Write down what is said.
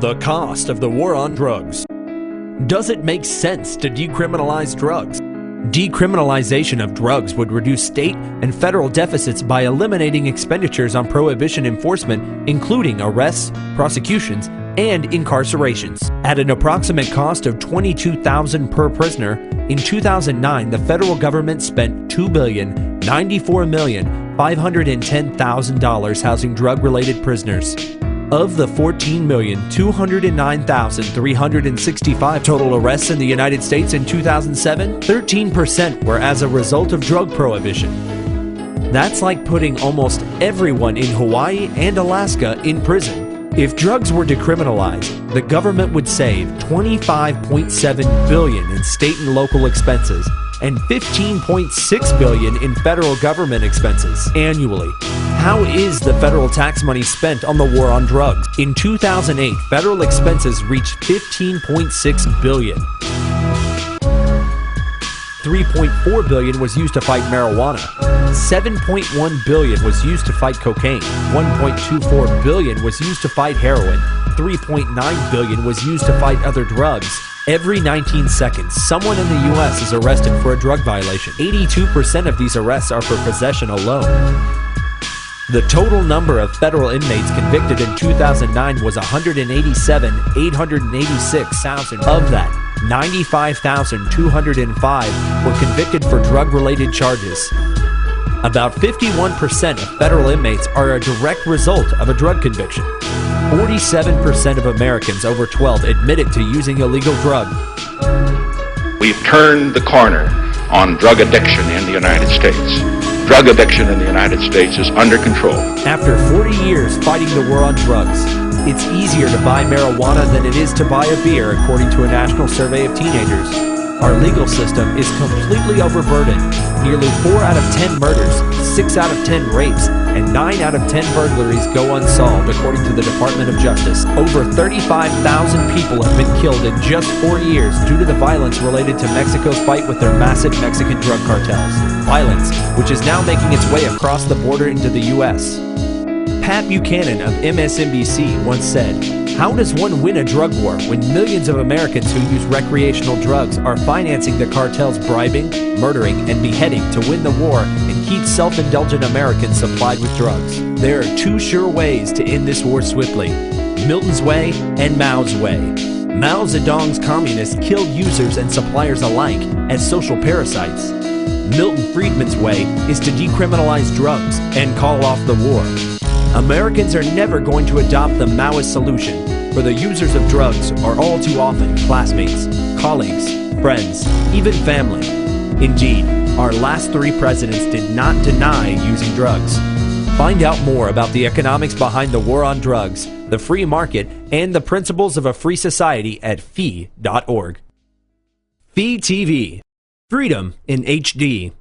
The cost of the war on drugs. Does it make sense to decriminalize drugs? Decriminalization of drugs would reduce state and federal deficits by eliminating expenditures on prohibition enforcement, including arrests, prosecutions, and incarcerations. At an approximate cost of $22,000 per prisoner, in 2009, the federal government spent $2,094,510,000 housing drug-related prisoners. Of the 14,209,365 total arrests in the United States in 2007, 13% were as a result of drug prohibition. That's like putting almost everyone in Hawaii and Alaska in prison. If drugs were decriminalized, the government would save $25.7 billion in state and local expenses and $15.6 billion in federal government expenses annually. How is the federal tax money spent on the war on drugs? In 2008, federal expenses reached $15.6 billion. $3.4 billion was used to fight marijuana. $7.1 billion was used to fight cocaine. $1.24 billion was used to fight heroin. $3.9 billion was used to fight other drugs. Every 19 seconds, someone in the U.S. is arrested for a drug violation. 82% of these arrests are for possession alone. The total number of federal inmates convicted in 2009 was 187,886,000. Of that, 95,205 were convicted for drug-related charges. About 51% of federal inmates are a direct result of a drug conviction. 47% of Americans over 12 admitted to using illegal drug. We've turned the corner on drug addiction in the United States. Drug addiction in the United States is under control. After 40 years fighting the war on drugs, it's easier to buy marijuana than it is to buy a beer, according to a national survey of teenagers. Our legal system is completely overburdened. Nearly 4 out of 10 murders, 6 out of 10 rapes, and 9 out of 10 burglaries go unsolved, according to the Department of Justice. Over 35,000 people have been killed in just 4 years due to the violence related to Mexico's fight with their massive Mexican drug cartels. Violence, which is now making its way across the border into the U.S. Pat Buchanan of MSNBC once said, "How does one win a drug war when millions of Americans who use recreational drugs are financing the cartels bribing, murdering, and beheading to win the war and keep self-indulgent Americans supplied with drugs? There are 2 sure ways to end this war swiftly: Milton's way and Mao's way. Mao Zedong's communists killed users and suppliers alike as social parasites. Milton Friedman's way is to decriminalize drugs and call off the war. Americans are never going to adopt the Maoist solution, for the users of drugs are all too often classmates, colleagues, friends, even family. Indeed, our last 3 presidents did not deny using drugs." Find out more about the economics behind the war on drugs, the free market, and the principles of a free society at fee.org. Fee TV. Freedom in HD.